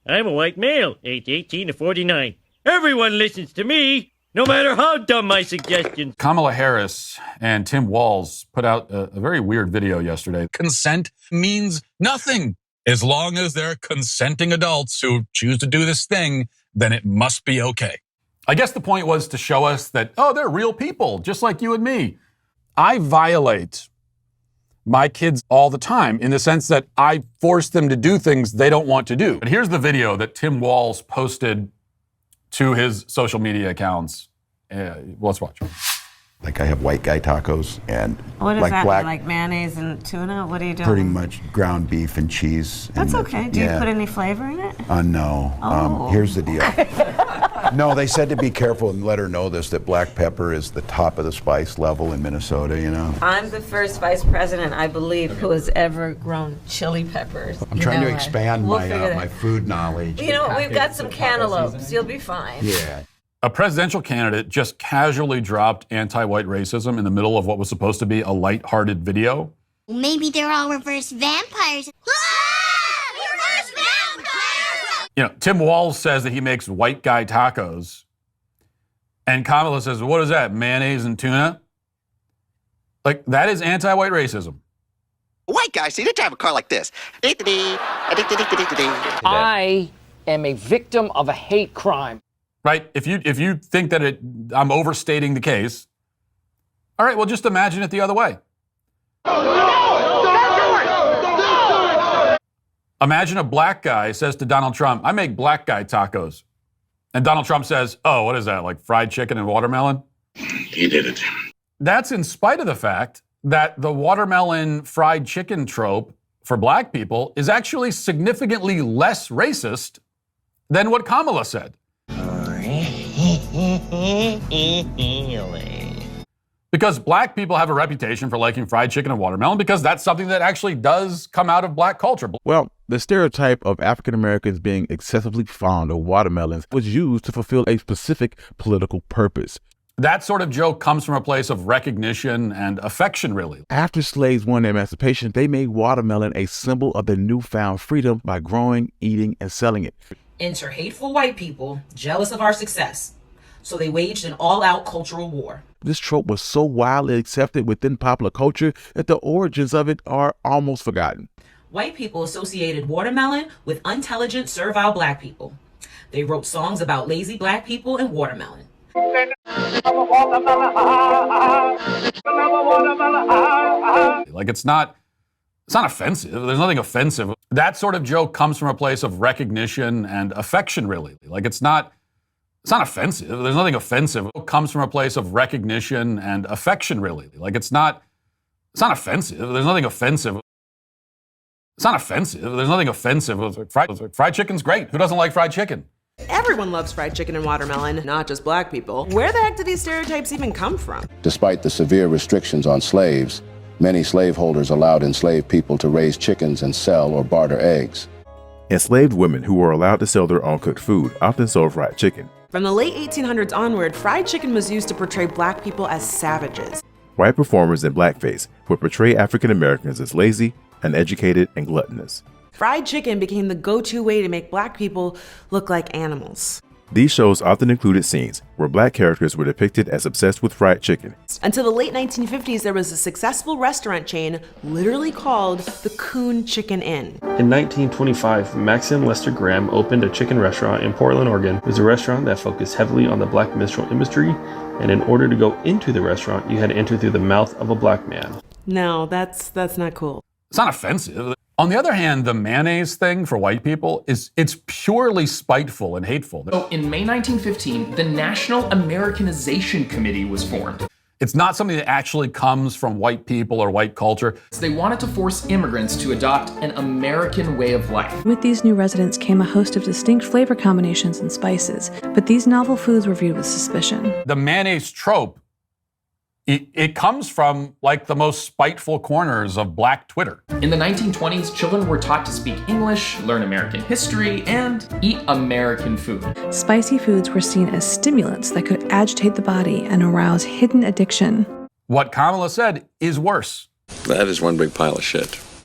I'm a white male, age 18 to 49. Everyone listens to me, no matter how dumb my suggestions. Kamala Harris and Tim Walsh put out a very weird video yesterday. Consent means nothing. As long as they're consenting adults who choose to do this thing, then it must be okay. I guess the point was to show us that, oh, they're real people, just like you and me. I violate my kids all the time in the sense that I force them to do things they don't want to do. But here's the video that Tim Walsh posted to his social media accounts. Let's watch. Like I have white guy tacos and what is like that? black, Like mayonnaise and tuna? What are you doing? pretty much ground beef and cheese. That's and, okay. Do you put any flavor in it? No. Oh. Here's the deal. No, they said to be careful and let her know this, that black pepper is the top of the spice level in Minnesota, you know. I'm the first vice president, I believe, who has ever grown chili peppers. I'm trying to expand my food knowledge. You know, we've got some cantaloupes. You'll be fine. Yeah. A presidential candidate just casually dropped anti-white racism in the middle of what was supposed to be a lighthearted video. Maybe they're all reverse vampires. Reverse vampires! You know, Tim Walsh says that he makes white guy tacos. And Kamala says, what is that, mayonnaise and tuna? Like, that is anti-white racism. White guys see, they drive a car like this. I am a victim of a hate crime. Right? If you think that I'm overstating the case, all right, well, just imagine it the other way. Imagine a black guy says to Donald Trump, I make black guy tacos. And Donald Trump says, oh, what is that, like fried chicken and watermelon? He did it. That's in spite of the fact that the watermelon fried chicken trope for black people is actually significantly less racist than what Kamala said. Because black people have a reputation for liking fried chicken and watermelon because that's something that actually does come out of black culture. Well, the stereotype of African Americans being excessively fond of watermelons was used to fulfill a specific political purpose. That sort of joke comes from a place of recognition and affection, really. After slaves won their emancipation, they made watermelon a symbol of their newfound freedom by growing, eating, and selling it. Enter hateful white people jealous of our success. So they waged an all-out cultural war. This trope was so widely accepted within popular culture that the origins of it are almost forgotten. White people associated watermelon with unintelligent, servile black people. They wrote songs about lazy black people and watermelon. Like it's not offensive. There's nothing offensive. That sort of joke comes from a place of recognition and affection, really. Like it's not offensive. There's nothing offensive. It comes from a place of recognition and affection, really. Like it's not offensive. There's nothing offensive. It's not offensive. There's nothing offensive. Fried chicken's great. Who doesn't like fried chicken? Everyone loves fried chicken and watermelon, not just black people. Where the heck do these stereotypes even come from? Despite the severe restrictions on slaves, many slaveholders allowed enslaved people to raise chickens and sell or barter eggs. Enslaved women who were allowed to sell their own cooked food often sold fried chicken. From the late 1800s onward, fried chicken was used to portray black people as savages. White performers in blackface would portray African Americans as lazy, uneducated, and gluttonous. Fried chicken became the go-to way to make black people look like animals. These shows often included scenes where black characters were depicted as obsessed with fried chicken. Until the late 1950s, there was a successful restaurant chain literally called the Coon Chicken Inn. In 1925, Maxim Lester Graham opened a chicken restaurant in Portland, Oregon. It was a restaurant that focused heavily on the black minstrel industry, and in order to go into the restaurant, you had to enter through the mouth of a black man. No, that's not cool. It's not offensive. On the other hand, the mayonnaise thing for white people it's purely spiteful and hateful. So in May 1915, the National Americanization Committee was formed. It's not something that actually comes from white people or white culture. So they wanted to force immigrants to adopt an American way of life. With these new residents came a host of distinct flavor combinations and spices, but these novel foods were viewed with suspicion. The mayonnaise trope, it comes from like the most spiteful corners of black Twitter. In the 1920s, children were taught to speak English, learn American history, and eat American food. Spicy foods were seen as stimulants that could agitate the body and arouse hidden addiction. What Kamala said is worse. That is one big pile of shit.